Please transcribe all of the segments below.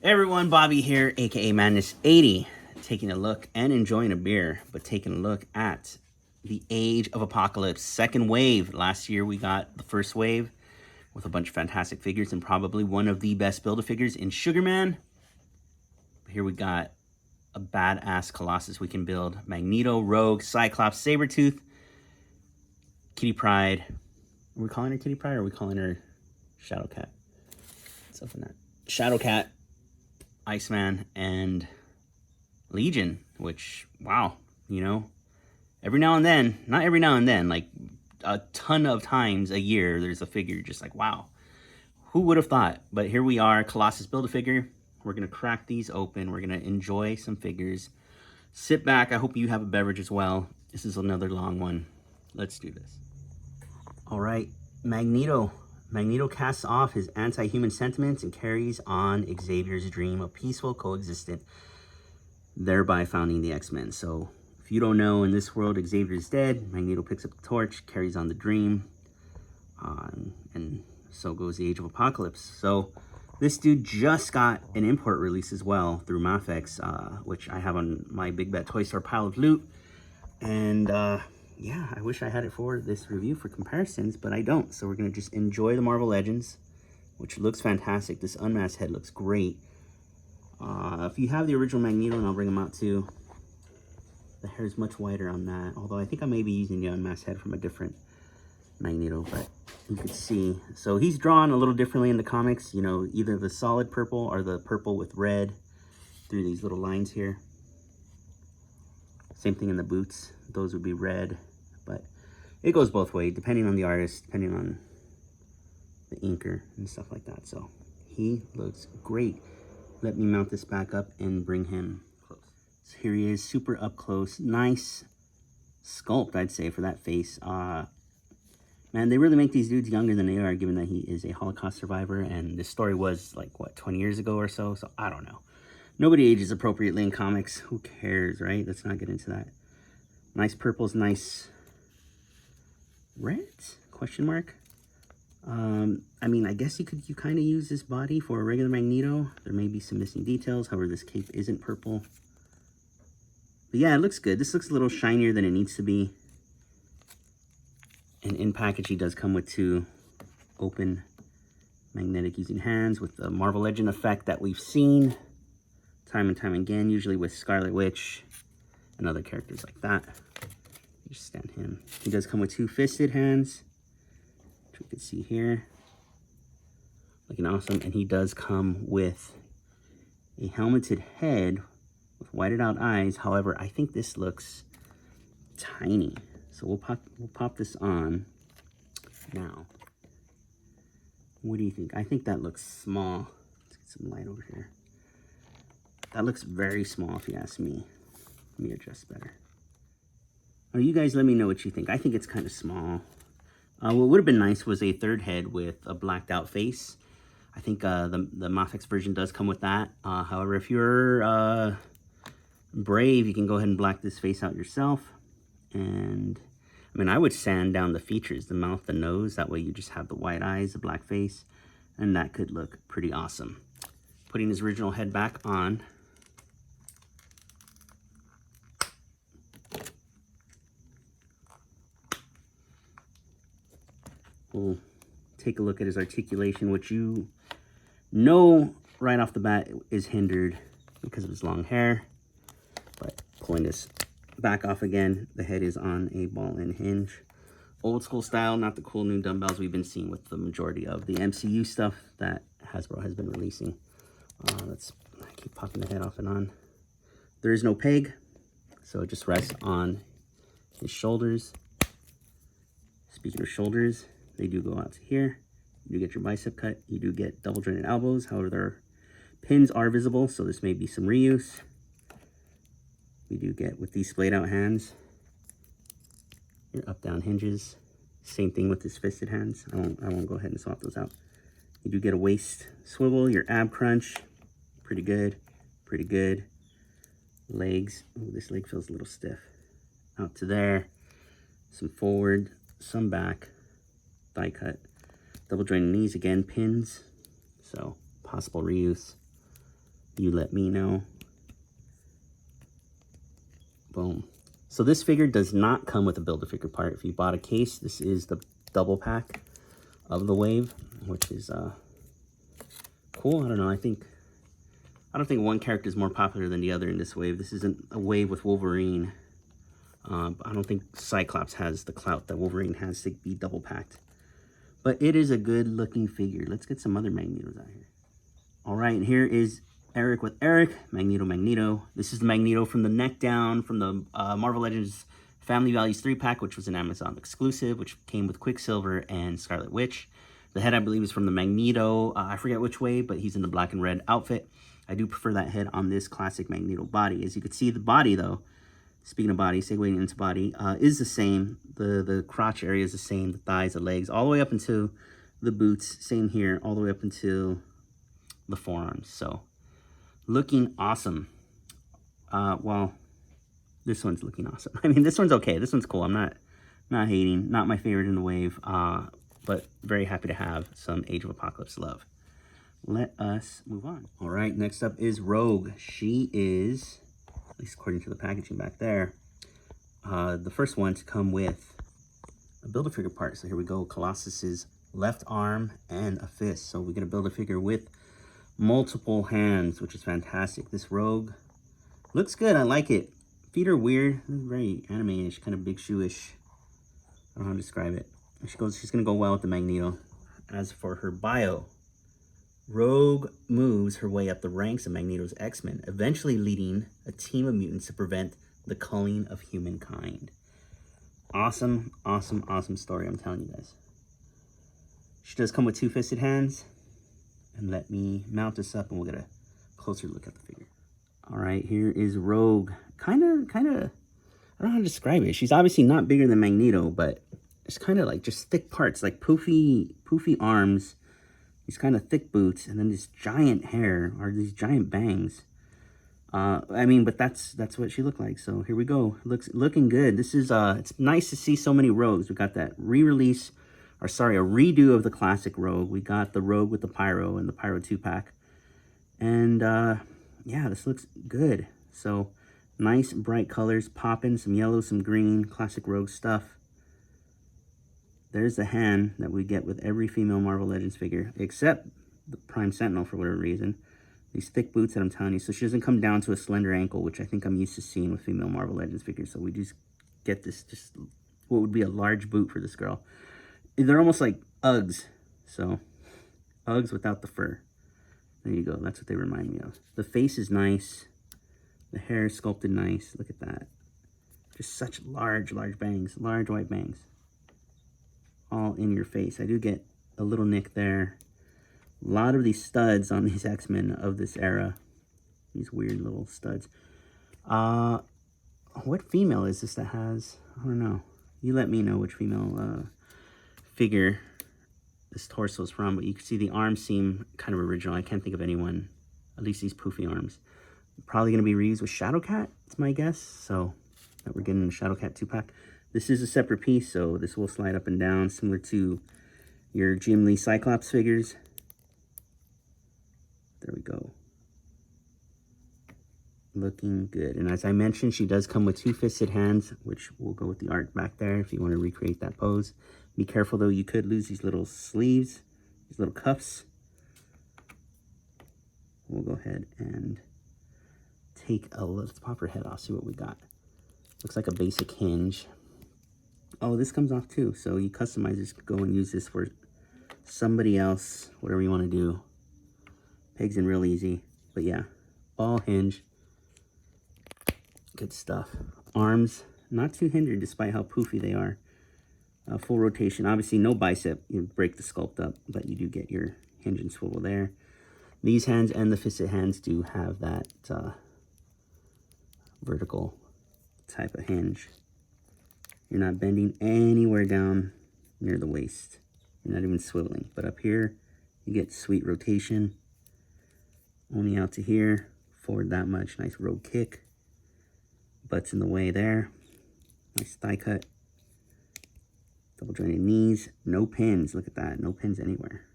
Hey everyone, Bobby here, aka Madness80, taking a look and enjoying a beer, but taking a look at the Age of Apocalypse second wave. Last year we got the first wave with a bunch of fantastic figures and probably one of the best Build-A-Figures in Sugarman. Here we got a badass Colossus we can build. Magneto, Rogue, Cyclops, Sabertooth, Kitty Pryde. Are we calling her Kitty Pryde or are we calling her Shadowcat? Something that. Shadowcat, Iceman, and Legion, which, wow, you know, every now and then, not every now and then, like a ton of times a year, there's a figure just like, wow, who would have thought? But here we are, Colossus Build-A-Figure. We're going to crack these open. We're going to enjoy some figures. Sit back. I hope you have a beverage as well. This is another long one. Let's do this. All right, Magneto. Magneto casts off his anti-human sentiments and carries on Xavier's dream of peaceful coexistence, thereby founding the X-Men. So if you don't know, in this world, Xavier is dead. Magneto picks up the torch, carries on the dream, and so goes the Age of Apocalypse. So this dude just got an import release as well through Mafex, which I have on my Big Bet Toy Store pile of loot. And yeah, I wish I had it for this review for comparisons, but I don't. So we're going to just enjoy the Marvel Legends, which looks fantastic. This unmasked head looks great. If you have the original Magneto, and I'll bring them out too, the hair is much whiter on that. Although I think I may be using the unmasked head from a different Magneto, but you can see. So he's drawn a little differently in the comics, you know, either the solid purple or the purple with red through these little lines here. Same thing in the boots. Those would be red, but it goes both ways, depending on the artist, depending on the inker and stuff like that. So he looks great. Let me mount this back up and bring him close. So here he is, super up close. Nice sculpt, I'd say, for that face. Man, they really make these dudes younger than they are, given that he is a Holocaust survivor, and this story was like, what, 20 years ago or so? So I don't know. Nobody ages appropriately in comics. Who cares, right? Let's not get into that. Nice purples, nice reds? Question mark. I mean, I guess you kind of use this body for a regular Magneto. There may be some missing details. However, this cape isn't purple. But yeah, it looks good. This looks a little shinier than it needs to be. And in package, he does come with two open magnetic using hands with the Marvel Legend effect that we've seen time and time again, usually with Scarlet Witch and other characters like that. Just stand him. He does come with two fisted hands, which we can see here. Looking awesome. And he does come with a helmeted head with whited out eyes. However, I think this looks tiny. So we'll pop this on now. What do you think? I think that looks small. Let's get some light over here. That looks very small if you ask me. Let me adjust better. Oh, you guys let me know what you think. I think it's kind of small. What would have been nice was a third head with a blacked out face. I think the Mafex version does come with that. However, if you're brave, you can go ahead and black this face out yourself. And I mean, I would sand down the features, the mouth, the nose. That way you just have the white eyes, the black face, and that could look pretty awesome. Putting his original head back on. We'll take a look at his articulation, which you know right off the bat is hindered because of his long hair. But pulling this back off again, the head is on a ball and hinge. Old school style, not the cool new dumbbells we've been seeing with the majority of the MCU stuff that Hasbro has been releasing. I keep popping the head off and on. There is no peg, so it just rests on his shoulders. Speaking of shoulders, they do go out to here. You do get your bicep cut. You do get double jointed elbows. However, their pins are visible, so this may be some reuse. We do get, with these splayed out hands, your up down hinges. Same thing with his fisted hands. I won't go ahead and swap those out. You do get a waist swivel, your ab crunch. Pretty good. Pretty good. Legs. Oh, this leg feels a little stiff. Out to there. Some forward, some back. Thigh cut. Double jointed knees again, pins. So possible reuse. You let me know. Boom. So this figure does not come with a Build-A-Figure part. If you bought a case, this is the double pack of the wave, which is cool. I don't know. I don't think one character is more popular than the other in this wave. This isn't a wave with Wolverine. I don't think Cyclops has the clout that Wolverine has to be double packed. But it is a good looking figure. Let's get some other Magnetos out here. All right, and here is Eric with Eric, Magneto. This is the Magneto from the neck down from the Marvel Legends Family Values 3-pack, which was an Amazon exclusive, which came with Quicksilver and Scarlet Witch. The head, I believe, is from the Magneto. I forget which way, but he's in the black and red outfit. I do prefer that head on this classic Magneto body. As you can see, the body, though, speaking of body, segueing into body, is the same. The crotch area is the same, the thighs, the legs, all the way up into the boots. Same here, all the way up into the forearms. So, looking awesome. Well, this one's looking awesome. I mean, this one's okay. This one's cool. I'm not hating. Not my favorite in the wave, but very happy to have some Age of Apocalypse love. Let us move on. All right, next up is Rogue. She is, at least according to the packaging back there, the first one to come with a Build-A-Figure part. So here we go, Colossus's left arm and a fist. So we're gonna build a figure with multiple hands, which is fantastic. This Rogue looks good. I like it. Feet are weird, very anime-ish, kind of big shoe-ish. I don't know how to describe it. She's gonna go well with the Magneto. As for her bio, Rogue moves her way up the ranks of Magneto's X-Men, eventually leading a team of mutants to prevent the culling of humankind. Awesome, awesome, awesome story, I'm telling you guys. She does come with two-fisted hands. And let me mount this up and we'll get a closer look at the figure. All right, here is Rogue. Kind of, I don't know how to describe it. She's obviously not bigger than Magneto, but it's kind of like just thick parts, like poofy arms, these kind of thick boots, and then this giant hair, or these giant bangs. I mean, but that's what she looked like. So here we go. Looking good. This is, it's nice to see so many Rogues. We got that re-release, or sorry, a redo of the classic Rogue. We got the Rogue with the Pyro and the Pyro 2-pack. And, yeah, this looks good. So, nice, bright colors, popping, some yellow, some green, classic Rogue stuff. There's the hand that we get with every female Marvel Legends figure, except the Prime Sentinel for whatever reason. These thick boots that I'm telling you. So she doesn't come down to a slender ankle, which I think I'm used to seeing with female Marvel Legends figures. So we just get this, just what would be a large boot for this girl. They're almost like Uggs. So, Uggs without the fur. There you go. That's what they remind me of. The face is nice. The hair is sculpted nice. Look at that. Just such large bangs. Large white bangs. All in your face. I do get a little nick there. A lot of these studs on these X-Men of this era. These weird little studs. What female is this that has... I don't know. You let me know which female figure this torso is from, but you can see the arms seem kind of original. I can't think of anyone, at least these poofy arms. Probably going to be reused with Shadowcat, it's my guess. So that we're getting the Shadowcat 2-pack. This is a separate piece, so this will slide up and down, similar to your Jim Lee Cyclops figures. There we go. Looking good. And as I mentioned, she does come with two-fisted hands, which will go with the art back there if you want to recreate that pose. Be careful, though. You could lose these little sleeves, these little cuffs. We'll go ahead and take a look. Let's pop her head off, see what we got. Looks like a basic hinge. Oh, this comes off, too. So you customizers could go and use this for somebody else, whatever you want to do. Pegs in real easy. But, yeah, ball hinge. Good stuff. Arms, not too hindered despite how poofy they are. Full rotation. Obviously, no bicep. You break the sculpt up, but you do get your hinge and swivel there. These hands and the fisted hands do have that vertical type of hinge. You're not bending anywhere down near the waist. You're not even swiveling. But up here, you get sweet rotation. Only out to here. Forward that much. Nice Rogue kick. Butts in the way there. Nice thigh cut. Double jointed knees. No pins. Look at that. No pins anywhere.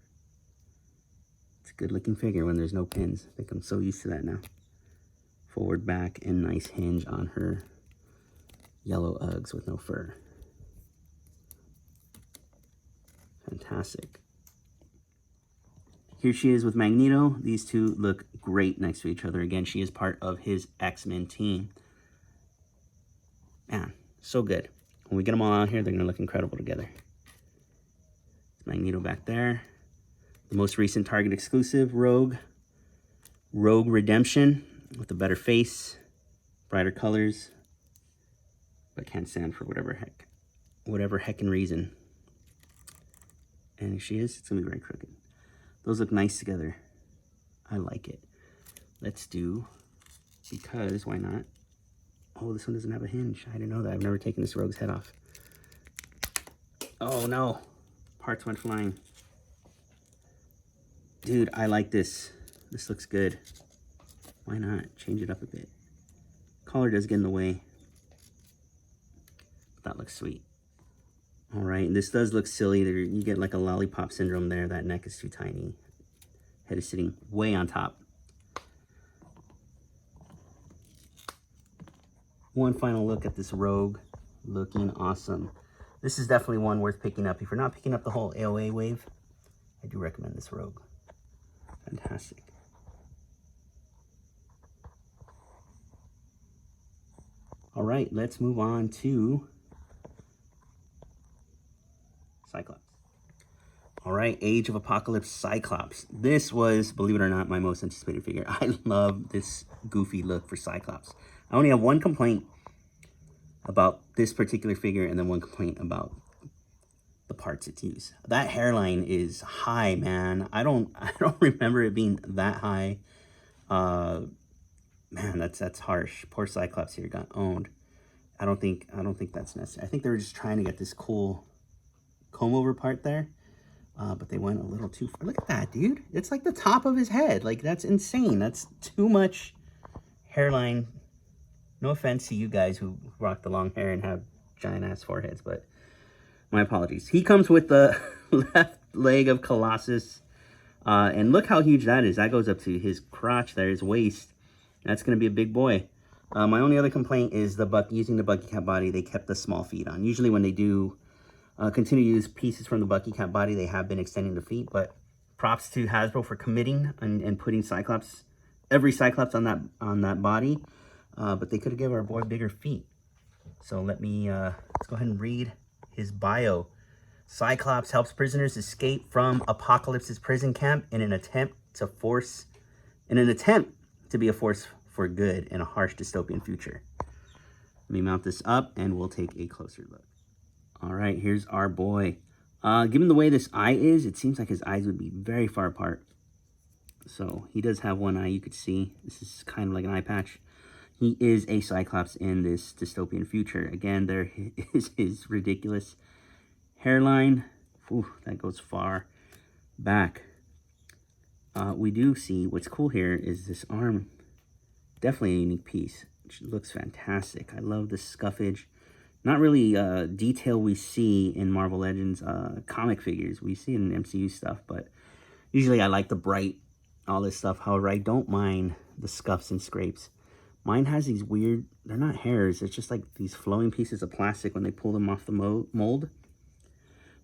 It's a good looking figure when there's no pins. I think I'm so used to that now. Forward, back, and nice hinge on her yellow Uggs with no fur. Fantastic. Here she is with Magneto. These two look great next to each other. Again, she is part of his X-Men team. Man, so good. When we get them all out here, they're going to look incredible together. Magneto back there. The most recent Target exclusive, Rogue. Rogue Redemption with a better face, brighter colors, but can't stand for whatever heckin' reason. And here she is. It's going to be very crooked. Those look nice together. I like it. Let's do, because why not? Oh, this one doesn't have a hinge. I didn't know that. I've never taken this Rogue's head off. Oh no, parts went flying. Dude, I like this. This looks good. Why not? Change it up a bit. Collar does get in the way. That looks sweet. All right, this does look silly. You get like a lollipop syndrome there. That neck is too tiny. Head is sitting way on top. One final look at this Rogue, looking awesome. This is definitely one worth picking up. If you're not picking up the whole AOA wave, I do recommend this Rogue. Fantastic. All right, let's move on to Cyclops. All right, Age of Apocalypse Cyclops. This was, believe it or not, my most anticipated figure. I love this goofy look for Cyclops. I only have one complaint about this particular figure and then one complaint about the parts it's used. That hairline is high, man. I don't remember it being that high. Man, that's harsh. Poor Cyclops here got owned. I don't think that's necessary. I think they were just trying to get this cool comb over part there. But they went a little too far. Look at that, dude. It's like the top of his head. Like, that's insane. That's too much hairline. No offense to you guys who rock the long hair and have giant-ass foreheads, but my apologies. He comes with the left leg of Colossus. And look how huge that is. That goes up to his crotch there, his waist. That's going to be a big boy. My only other complaint is using the Bucky Cat body, they kept the small feet on. Usually when they do continue to use pieces from the Bucky Cat body, they have been extending the feet, but props to Hasbro for committing and putting Cyclops, every Cyclops on that body. But they could have given our boy bigger feet. So let's go ahead and read his bio. Cyclops helps prisoners escape from Apocalypse's prison camp in an attempt to be a force for good in a harsh dystopian future. Let me mount this up and we'll take a closer look. All right, here's our boy. Given the way this eye is, it seems like his eyes would be very far apart. So he does have one eye, you could see. This is kind of like an eye patch. He is a Cyclops in this dystopian future. Again, there is his ridiculous hairline. Ooh, that goes far back. We do see, what's cool here is this arm. Definitely a unique piece. It looks fantastic. I love the scuffage. Not really detail we see in Marvel Legends comic figures. We see it in MCU stuff, but usually I like the bright, all this stuff. However, I don't mind the scuffs and scrapes. Mine has these weird, they're not hairs, it's just like these flowing pieces of plastic when they pull them off the mold.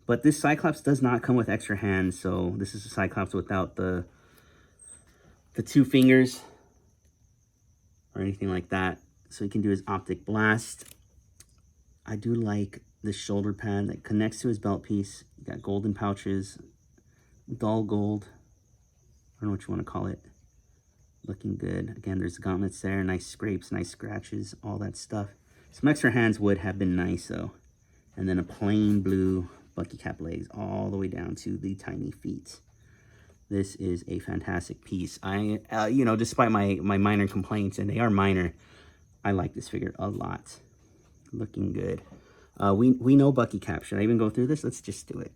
But this Cyclops does not come with extra hands, so this is a Cyclops without the two fingers or anything like that. So he can do his optic blast. I do like this shoulder pad that connects to his belt piece. You got golden pouches, dull gold. I don't know what you want to call it. Looking good. Again, there's gauntlets there, nice scrapes, nice scratches, all that stuff. Some extra hands would have been nice though. And then a plain blue Bucky Cap legs all the way down to the tiny feet. This is a fantastic piece. You know, despite my minor complaints, and they are minor, I like this figure a lot. Looking good. We know Bucky Cap. Should I even go through this? Let's just do it.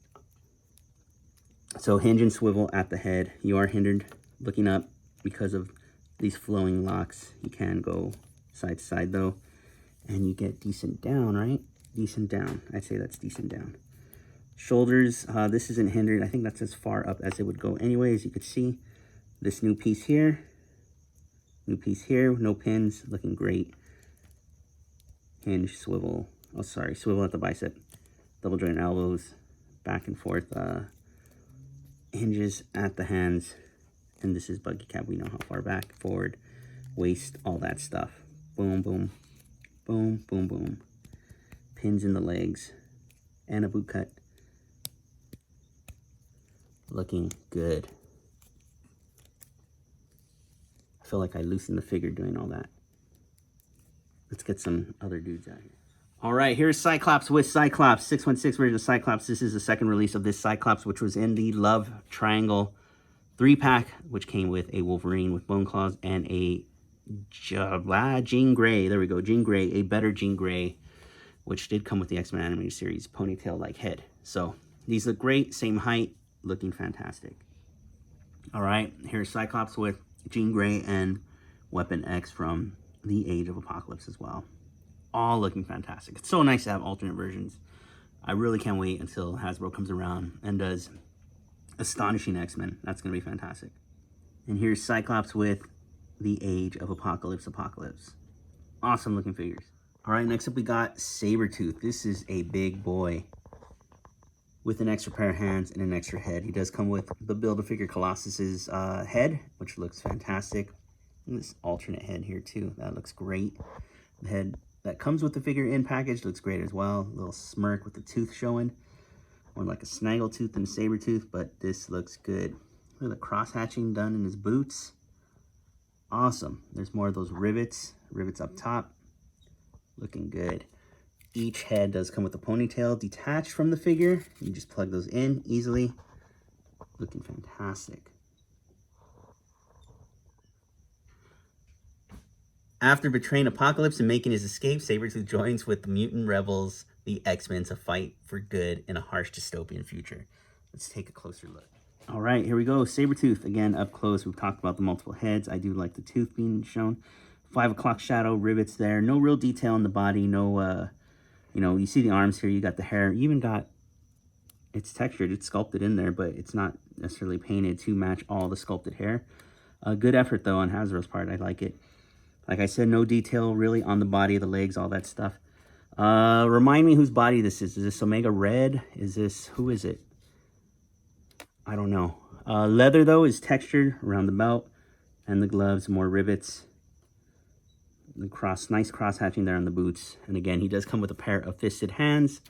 So hinge and swivel at the head. You are hindered looking up because of these flowing locks. You can go side to side though, and you get decent down, right? Decent down. I'd say that's decent down. Shoulders, this isn't hindered. I think that's as far up as it would go anyways. You could see This new piece here, no pins, looking great. Hinge, swivel, oh sorry, swivel at the bicep, double joint elbows, back and forth hinges at the hands, and this is buggy cap. We know how far back, forward, waist, all that stuff. Boom, boom, boom, boom, boom. Pins in the legs, and a boot cut. Looking good. I feel like I loosened the figure doing all that. Let's get some other dudes out here. All right, here's Cyclops with Cyclops, 616 version of Cyclops. This is the second release of this Cyclops, which was in the Love Triangle 3-pack, which came with a Wolverine with bone claws and a Jean Grey. There we go, Jean Grey, a better Jean Grey, which did come with the X-Men animated series ponytail-like head. So these look great, same height, looking fantastic. All right, here's Cyclops with Jean Grey and Weapon X from the Age of Apocalypse as well. All looking fantastic. It's so nice to have alternate versions. I really can't wait until Hasbro comes around and does astonishing X-Men. That's going to be fantastic. And here's Cyclops with the Age of Apocalypse. Awesome looking figures. All right, next up we got Sabertooth. This is a big boy with an extra pair of hands and an extra head. He does come with the Build-A-Figure Colossus's head, which looks fantastic. And this alternate head here too, that looks great. The head that comes with the figure in package looks great as well. A little smirk with the tooth showing, more like a snaggletooth than a Sabertooth, but this looks good. Look at the cross hatching done in his boots. Awesome. There's more of those rivets up top. Looking good. Each head does come with a ponytail detached from the figure. You just plug those in easily. Looking fantastic. After betraying Apocalypse and making his escape, Sabertooth joins with the mutant rebels, the X-Men, to fight for good in a harsh dystopian future. Let's take a closer look. All right, here we go. Sabertooth, again, up close. We've talked about the multiple heads. I do like the tooth being shown. 5 o'clock shadow, rivets there. No real detail in the body. No, you know, you see the arms here. You got the hair. You even got, it's textured. It's sculpted in there, but it's not necessarily painted to match all the sculpted hair. Good effort, though, on Hasbro's part. I like it. Like I said, no detail really on the body, the legs, all that stuff. Remind me whose body this is. Is this Omega Red? Is this, who is it? I don't know. Leather, though, is textured around the belt and the gloves, more rivets. The nice cross hatching there on the boots. And again, he does come with a pair of fisted hands,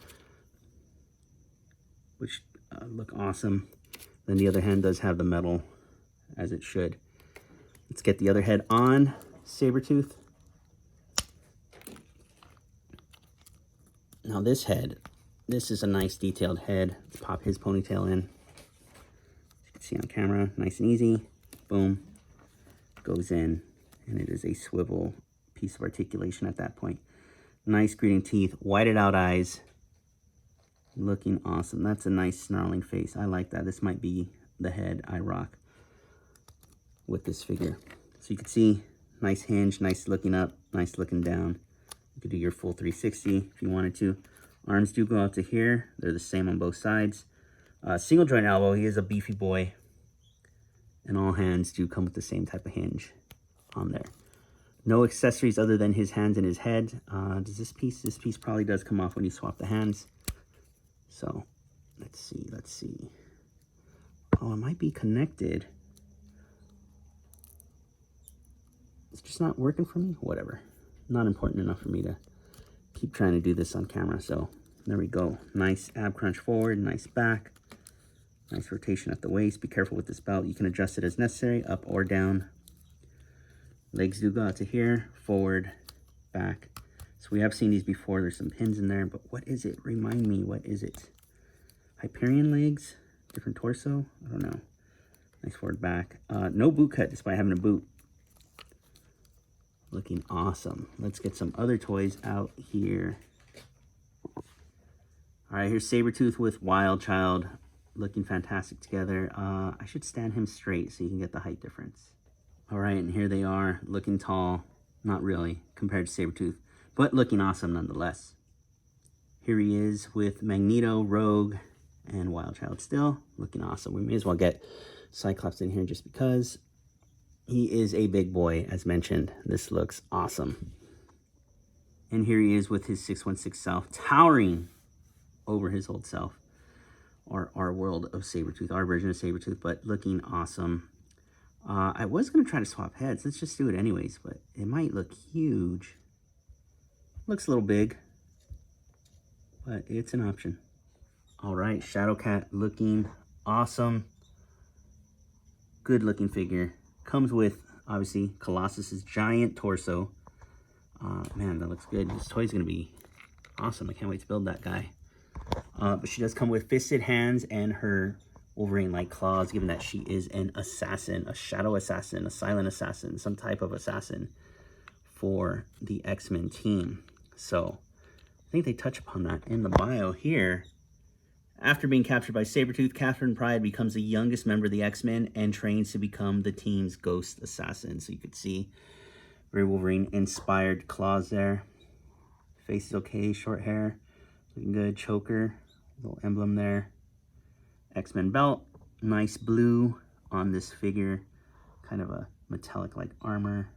which look awesome. Then the other hand does have the metal, as it should. Let's get the other head on Sabertooth. Now this head, this is a nice detailed head. Let's pop his ponytail in. As you can see on camera, nice and easy. Boom, goes in, and it is a swivel piece of articulation at that point. Nice gritting teeth, whited out eyes. Looking awesome. That's a nice snarling face. I like that. This might be the head I rock with this figure. So you can see, nice hinge, nice looking up, nice looking down. You could do your full 360 if you wanted to. Arms do go out to here. They're the same on both sides. Single joint elbow. He is a beefy boy. And all hands do come with the same type of hinge on there. No accessories other than his hands and his head. Does this piece probably does come off when you swap the hands. So, let's see. Oh, it might be connected. It's just not working for me. Whatever. Not important enough for me to keep trying to do this on camera. So, there we go. Nice ab crunch forward, nice back. Nice rotation at the waist. Be careful with this belt. You can adjust it as necessary, up or down. Legs do go out to here, forward, back. So we have seen these before. There's some pins in there, but what is it? Remind me, what is it? Hyperion legs, different torso? I don't know. Nice forward, back. No boot cut despite having a boot. Looking awesome. Let's get some other toys out here. All right, here's Sabertooth with Wild Child. Looking fantastic together. I should stand him straight so you can get the height difference. All right, and here they are, looking tall. Not really, compared to Sabertooth, but looking awesome nonetheless. Here he is with Magneto, Rogue, and Wild Child still. Looking awesome. We may as well get Cyclops in here just because. He is a big boy, as mentioned. This looks awesome. And here he is with his 616 self, towering over his old self. Or our world of Sabertooth, our version of Sabertooth, but looking awesome. I was going to try to swap heads. Let's just do it anyways, but it might look huge. Looks a little big, but it's an option. All right, Shadowcat looking awesome. Good looking figure. Comes with, obviously, Colossus's giant torso. Man, that looks good. This toy's going to be awesome. I can't wait to build that guy. But she does come with fisted hands and her Wolverine-like claws, given that she is an assassin, a shadow assassin, a silent assassin, some type of assassin for the X-Men team. So I think they touch upon that in the bio here. After being captured by Sabertooth, Catherine Pryde becomes the youngest member of the X-Men and trains to become the team's ghost assassin. So you could see very Wolverine-inspired claws there. Face is okay, short hair, looking good. Choker, little emblem there. X-Men belt, nice blue on this figure, kind of a metallic-like armor.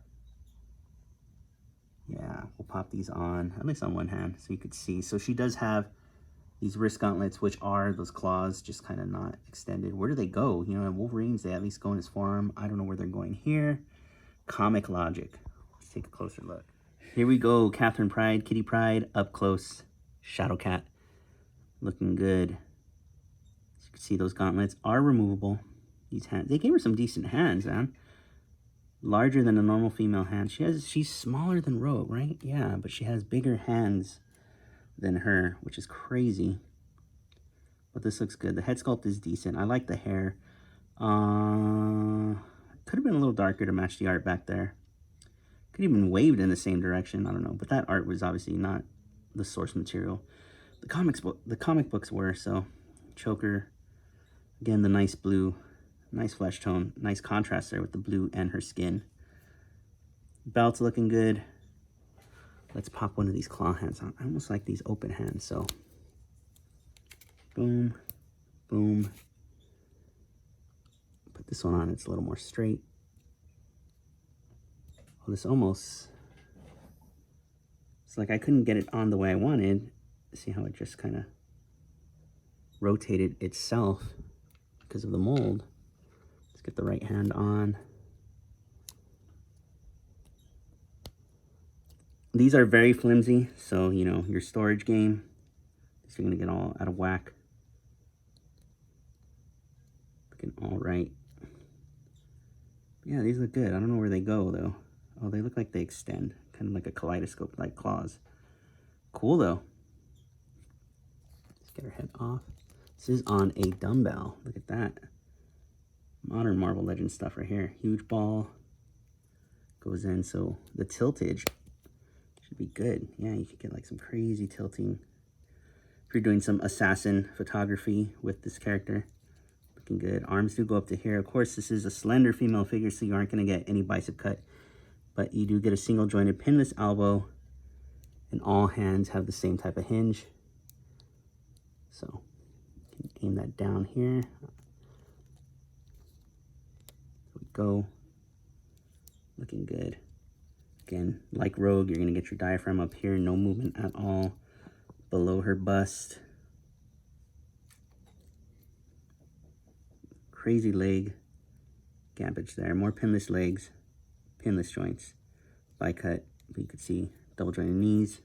Yeah, we'll pop these on, at least on one hand, so you could see. So she does have these wrist gauntlets, which are those claws, just kind of not extended. Where do they go? You know, Wolverines, they at least go in his forearm. I don't know where they're going here. Comic logic. Let's take a closer look. Here we go, Catherine Pryde, Kitty Pryde, up close. Shadowcat, looking good. As you can see, those gauntlets are removable. These hands, they gave her some decent hands, man. Larger than a normal female hand. She's smaller than Rogue, right? Yeah, but she has bigger hands than her, which is crazy. But this looks good. The head sculpt is decent. I like the hair. Could have been a little darker to match the art back there. Could even waved in the same direction. I don't know. But that art was obviously not the source material. The comic books were. So choker, again, the nice blue, nice flesh tone, nice contrast there with the blue and her skin. Belt's looking good. Let's pop one of these claw hands on. I almost like these open hands. So boom, boom. Put this one on. It's a little more straight. Oh, this almost, it's like I couldn't get it on the way I wanted. See how it just kind of rotated itself because of the mold. Let's get the right hand on. These are very flimsy, so, you know, your storage game, you're going to get all out of whack. Looking all right. Yeah, these look good. I don't know where they go, though. Oh, they look like they extend, kind of like a kaleidoscope, like claws. Cool, though. Let's get her head off. This is on a dumbbell. Look at that. Modern Marvel Legends stuff right here. Huge ball. Goes in, so the tiltage should be good. Yeah, you could get like some crazy tilting. If you're doing some assassin photography with this character. Looking good. Arms do go up to here. Of course, this is a slender female figure, so you aren't going to get any bicep cut. But you do get a single jointed pinless elbow. And all hands have the same type of hinge. So, you can aim that down here. There we go. Looking good. Again, like Rogue, you're going to get your diaphragm up here. No movement at all below her bust. Crazy leg gappage there. More pinless legs, pinless joints, bi-cut. You could see double jointed knees.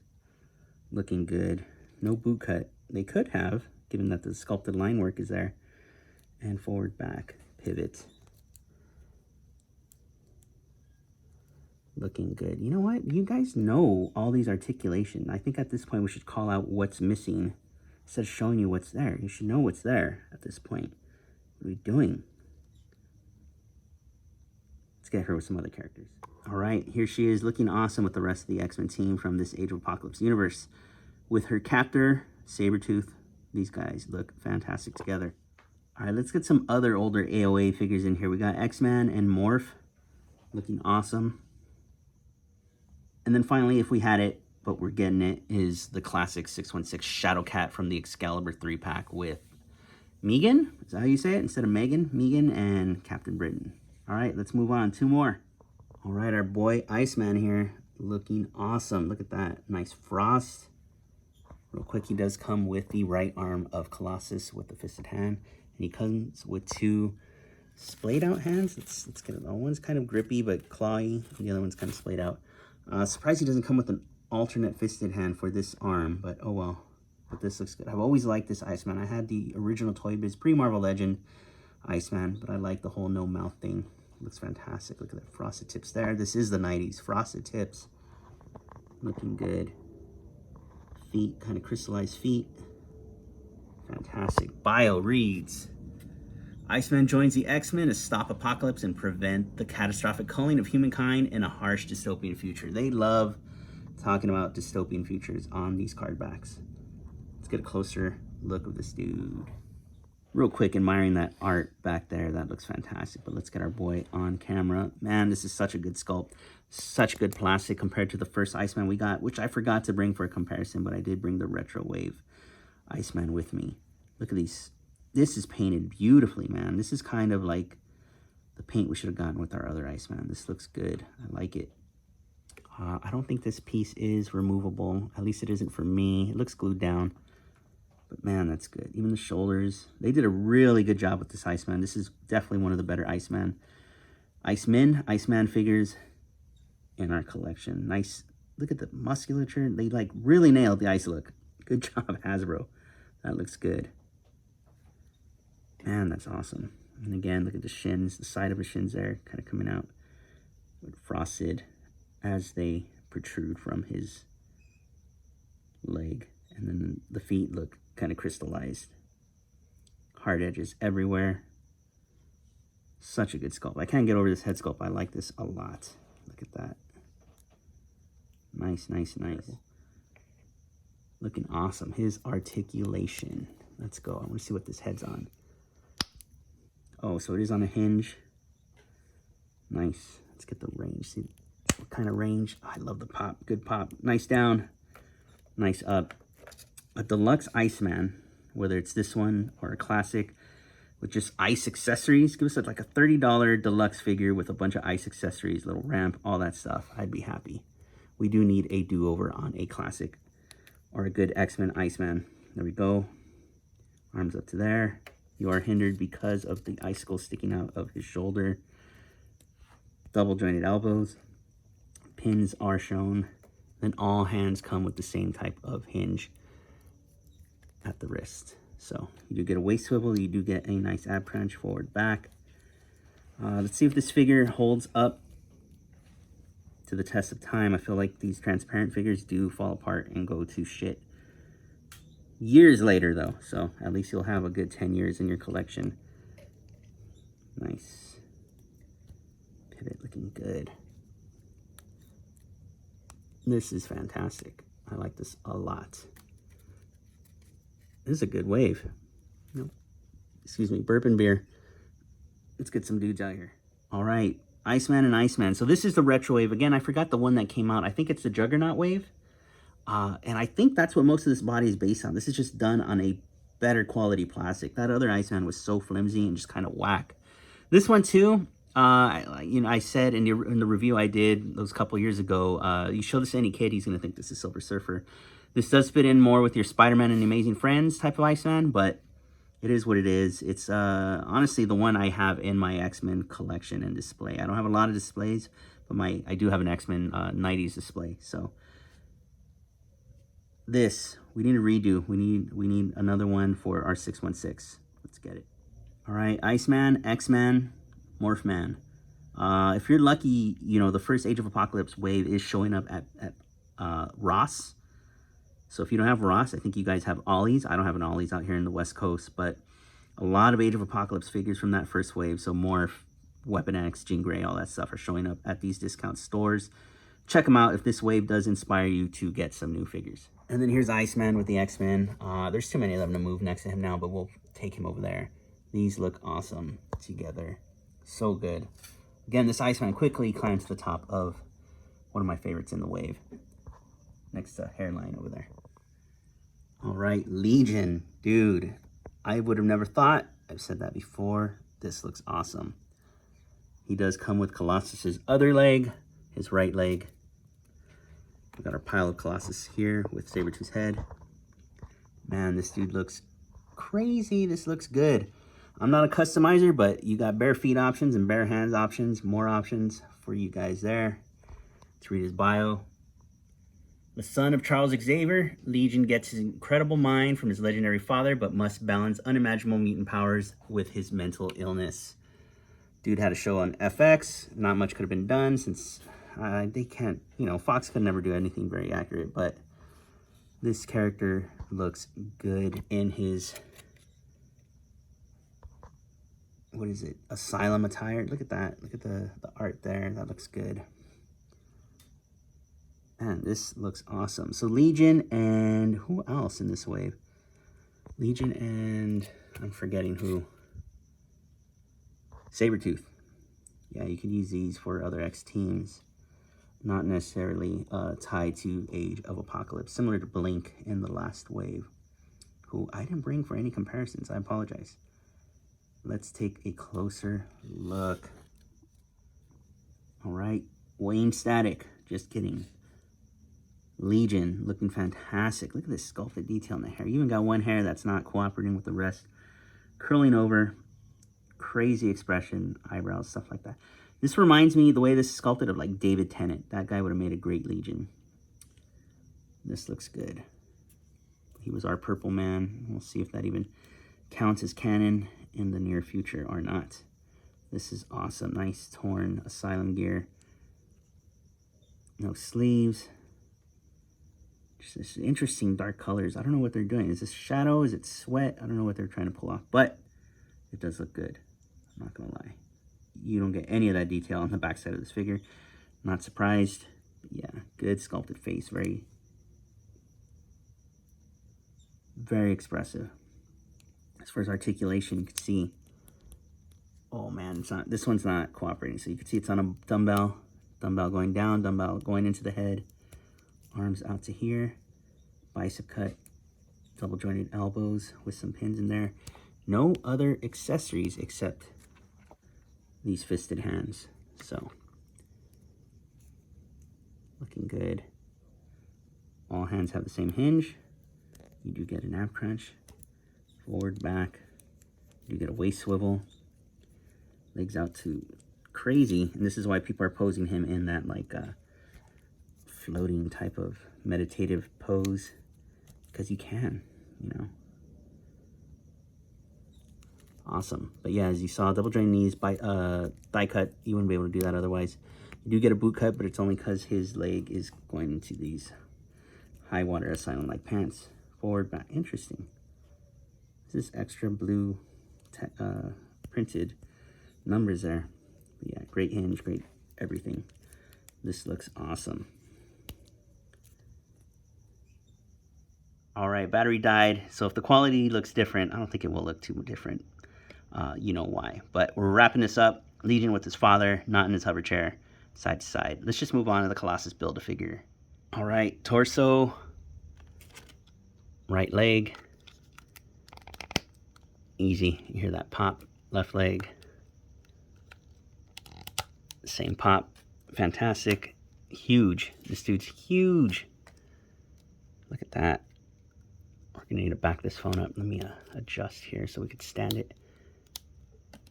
Looking good. No boot cut. They could have, given that the sculpted line work is there. And forward, back, pivot. Looking good. You know what? You guys know all these articulation. I think at this point we should call out what's missing instead of showing you what's there. You should know what's there at this point. What are we doing? Let's get her with some other characters. All right, here she is looking awesome with the rest of the X-Men team from this Age of Apocalypse universe. With her captor, Sabertooth. These guys look fantastic together. All right, let's get some other older AOA figures in here. We got X-Man and Morph looking awesome. And then finally, if we had it, but we're getting it, is the classic 616 Shadowcat from the Excalibur 3-pack with Megan. Is that how you say it? Instead of Megan, Megan and Captain Britain. All right, let's move on. 2 more. All right, our boy Iceman here, looking awesome. Look at that, nice frost. Real quick, he does come with the right arm of Colossus with the fisted hand, and he comes with 2 splayed out hands. Let's get it. One's kind of grippy but clawy, and the other one's kind of splayed out. Surprised he doesn't come with an alternate fisted hand for this arm, but oh well. But this looks good. I've always liked this Iceman. I had the original Toy Biz pre-Marvel Legend Iceman, but I like the whole no mouth thing. It looks fantastic. Look at that frosted tips there. This is the 90s. Frosted tips. Looking good. Feet, kind of crystallized feet. Fantastic. Bio reads, Iceman joins the X-Men to stop apocalypse and prevent the catastrophic culling of humankind in a harsh dystopian future. They love talking about dystopian futures on these card backs. Let's get a closer look of this dude. Real quick, admiring that art back there. That looks fantastic. But let's get our boy on camera. Man, this is such a good sculpt. Such good plastic compared to the first Iceman we got, which I forgot to bring for a comparison, but I did bring the Retro Wave Iceman with me. Look at these. This is painted beautifully, man. This is kind of like the paint we should have gotten with our other Iceman. This looks good. I like it. I don't think this piece is removable. At least it isn't for me. It looks glued down. But man, that's good. Even the shoulders. They did a really good job with this Iceman. This is definitely one of the better Iceman figures in our collection. Nice. Look at the musculature. They like really nailed the ice look. Good job, Hasbro. That looks good. Man, that's awesome. And again, look at the shins. The side of the shins there kind of coming out. Frosted as they protrude from his leg. And then the feet look kind of crystallized. Hard edges everywhere. Such a good sculpt. I can't get over this head sculpt. I like this a lot. Look at that. Nice, nice, nice. Looking awesome. His articulation. Let's go. I want to see what this head's on. Oh, so it is on a hinge. Nice. Let's get the range. See what kind of range. Oh, I love the pop. Good pop. Nice down. Nice up. A deluxe Iceman, whether it's this one or a classic with just ice accessories. Give us like a $30 deluxe figure with a bunch of ice accessories, little ramp, all that stuff. I'd be happy. We do need a do-over on a classic or a good X-Men Iceman. There we go. Arms up to there. You are hindered because of the icicle sticking out of his shoulder. Double jointed elbows. Pins are shown. Then all hands come with the same type of hinge at the wrist. So you do get a waist swivel. You do get a nice ab crunch forward back. Let's see if this figure holds up to the test of time. I feel like these transparent figures do fall apart and go to shit years later though, so at least you'll have a good 10 years in your collection. Nice. Pivot looking good. This is fantastic. I like this a lot. This is a good wave. No, excuse me, bourbon beer. Let's get some dudes out here. All right, Iceman and Iceman. So this is the retro wave. Again, I forgot the one that came out. I think it's the Juggernaut wave. And I think that's what most of this body is based on. This is just done on a better quality plastic. That other Iceman was so flimsy and just kind of whack. This one too, I said in the review I did those couple years ago, you show this to any kid, he's gonna think this is Silver Surfer. This does fit in more with your Spider-Man and the Amazing Friends type of Iceman, but it is what it is. It's honestly the one I have in my X-Men collection and display. I don't have a lot of displays, but I do have an X-Men 90s display. So this, we need a redo. We need another one for our 616. Let's get it. All right, Iceman, X-Man, Morph Man. If you're lucky, you know, the first Age of Apocalypse wave is showing up at Ross. So if you don't have Ross, I think you guys have Ollie's. I don't have an Ollie's out here in the West Coast, but a lot of Age of Apocalypse figures from that first wave, so Morph, Weapon X, Jean Grey, all that stuff are showing up at these discount stores. Check them out if this wave does inspire you to get some new figures. And then here's Iceman with the X-Men. There's too many of them to move next to him now, but we'll take him over there. These look awesome together. So good. Again, this Iceman quickly climbs to the top of one of my favorites in the wave. Next to Hairline over there. All right, Legion. Dude, I would have never thought. I've said that before. This looks awesome. He does come with Colossus's other leg, his right leg. We got our pile of Colossus here with Sabertooth's head. Man, this dude looks crazy. This looks good. I'm not a customizer, but you got bare feet options and bare hands options. More options for you guys there. Let's read his bio. The son of Charles Xavier, Legion gets his incredible mind from his legendary father, but must balance unimaginable mutant powers with his mental illness. Dude had a show on FX. Not much could have been done since they can't, you know, Fox could never do anything very accurate, but this character looks good in his, what is it, asylum attire. Look at that. Look at the art there. That looks good. Man, this looks awesome. So Legion and who else in this wave? Legion and I'm forgetting who. Sabertooth. Yeah, you could use these for other X teams. Not necessarily tied to Age of Apocalypse. Similar to Blink in the last wave. Who I didn't bring for any comparisons. I apologize. Let's take a closer look. Alright. Wayne Static. Just kidding. Legion, looking fantastic. Look at this sculpted detail in the hair. You even got one hair that's not cooperating with the rest. Curling over. Crazy expression, eyebrows, stuff like that. This reminds me, the way this is sculpted, of like David Tennant. That guy would have made a great Legion. This looks good. He was our Purple Man. We'll see if that even counts as canon in the near future or not. This is awesome. Nice torn asylum gear. No sleeves. Just this interesting dark colors. I don't know what they're doing. Is this shadow? Is it sweat? I don't know what they're trying to pull off, but it does look good. I'm not gonna lie. You don't get any of that detail on the backside of this figure. Not surprised. But yeah, good sculpted face. Very, very expressive. As far as articulation, you can see. Oh man, it's not. This one's not cooperating. So you can see it's on a dumbbell. Dumbbell going down. Dumbbell going into the head. Arms out to here. Bicep cut. Double jointed elbows with some pins in there. No other accessories except these fisted hands. So, looking good. All hands have the same hinge. You do get an ab crunch. Forward, back. You do get a waist swivel. Legs out to crazy. And this is why people are posing him in that like floating type of meditative pose. Because you can, you know. Awesome. But yeah, as you saw, double jointed knees, by thigh cut. You wouldn't be able to do that otherwise. You do get a boot cut, but it's only because his leg is going into these high water asylum-like pants. Forward, back. Interesting. This is extra blue printed numbers there. But yeah, great hinge, great everything. This looks awesome. All right, battery died. So if the quality looks different, I don't think it will look too different. You know why. But we're wrapping this up. Legion with his father, not in his hover chair, side to side. Let's just move on to the Colossus Build-A-Figure. All right, torso, right leg. Easy. You hear that pop. Left leg. Same pop. Fantastic. Huge. This dude's huge. Look at that. We're going to need to back this phone up. Let me adjust here so we could stand it.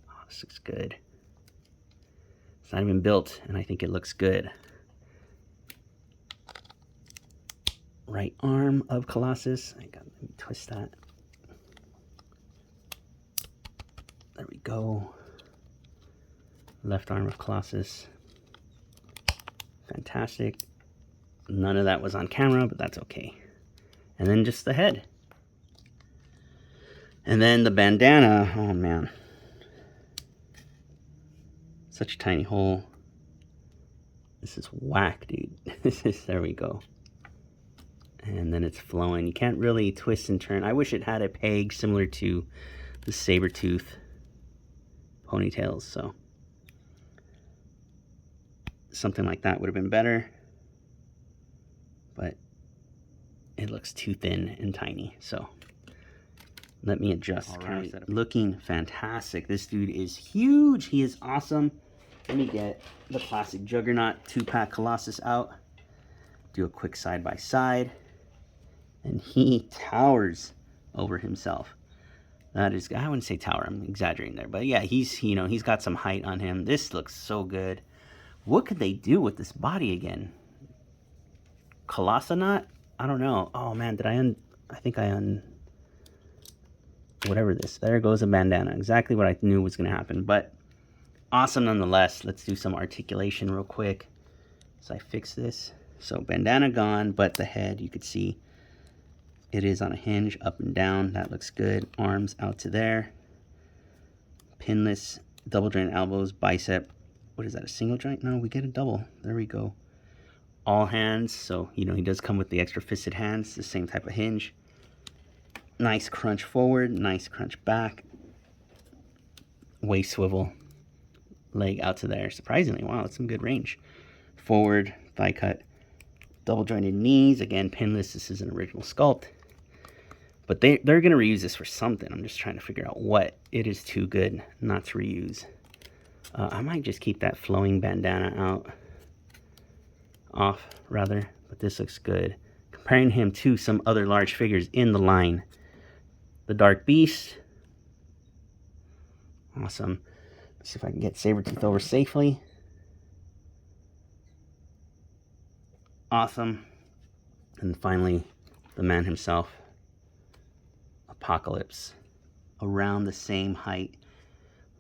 Oh, this looks good. It's not even built, and I think it looks good. Right arm of Colossus. Let me twist that. There we go. Left arm of Colossus. Fantastic. None of that was on camera, but that's okay. And then just the head. And then the bandana. Oh, man. Such a tiny hole. This is whack, dude. There we go. And then it's flowing. You can't really twist and turn. I wish it had a peg similar to the Sabertooth ponytails. So something like that would have been better. But it looks too thin and tiny. So let me adjust. All right. Looking fantastic. This dude is huge. He is awesome. Let me get the plastic Juggernaut 2-pack Colossus out. Do a quick side by side. And he towers over himself. That is, I wouldn't say tower, I'm exaggerating there. But yeah, he's, you know, he's got some height on him. This looks so good. What could they do with this body again? Colossonaut? I don't know. Oh man, did I think I whatever this. There goes a bandana. Exactly what I knew was going to happen. But awesome nonetheless. Let's do some articulation real quick. So I fix this. So bandana gone, but the head, you could see it is on a hinge, up and down. That looks good. Arms out to there. Pinless, double joint elbows, bicep. What is that, a single joint? No, we get a double. There we go. All hands, so, you know, he does come with the extra fisted hands, the same type of hinge. Nice crunch forward, nice crunch back. Waist swivel. Leg out to there. Surprisingly, wow, that's some good range. Forward, thigh cut. Double jointed knees. Again, pinless. This is an original sculpt. But they're going to reuse this for something. I'm just trying to figure out what. It is too good not to reuse. I might just keep that flowing bandana off, rather. But this looks good. Comparing him to some other large figures in the line. The Dark Beast. Awesome. Let's see if I can get Sabertooth over safely. Awesome. And finally, the man himself, Apocalypse. Around the same height,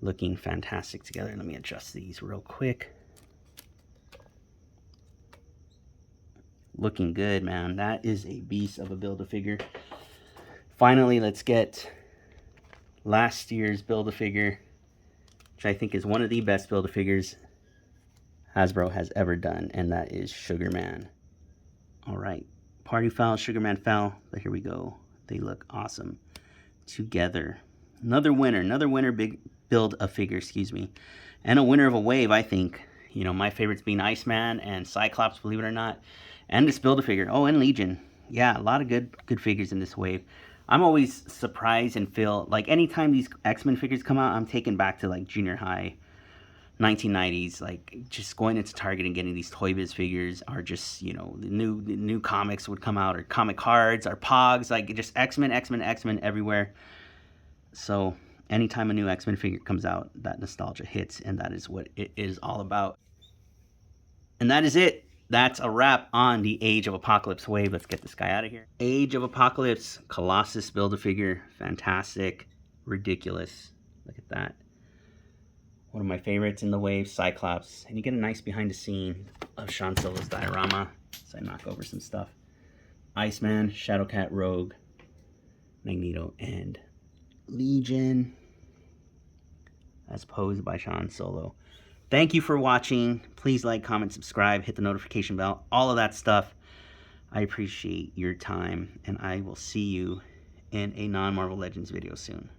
looking fantastic together. Let me adjust these real quick. Looking good, man. That is a beast of a Build-A-Figure. Finally, let's get last year's Build-A-Figure, which I think is one of the best Build-A-Figures Hasbro has ever done, and that is Sugar Man. All right, Party foul, Sugar Man foul, but here we go. They look awesome together. Another winner, big Build-A-Figure, excuse me, and a winner of a wave, I think. You know, my favorites being Iceman and Cyclops, believe it or not, and this Build-A-Figure. Oh, and Legion. Yeah, a lot of good figures in this wave. I'm always surprised and feel like anytime these X-Men figures come out, I'm taken back to like junior high, 1990s. Like just going into Target and getting these Toy Biz figures, are just, you know, the new comics would come out, or comic cards, or Pogs, like just X-Men everywhere. So anytime a new X-Men figure comes out, that nostalgia hits, and that is what it is all about. And that is it. That's a wrap on the Age of Apocalypse wave. Let's get this guy out of here. Age of Apocalypse, Colossus Build-A-Figure. Fantastic. Ridiculous. Look at that. One of my favorites in the wave, Cyclops. And you get a nice behind the scene of Sean Solo's diorama. So I knock over some stuff. Iceman, Shadowcat, Rogue, Magneto, and Legion. As posed by Sean Solo. Thank you for watching. Please like, comment, subscribe, hit the notification bell, all of that stuff. I appreciate your time, and I will see you in a non-Marvel Legends video soon.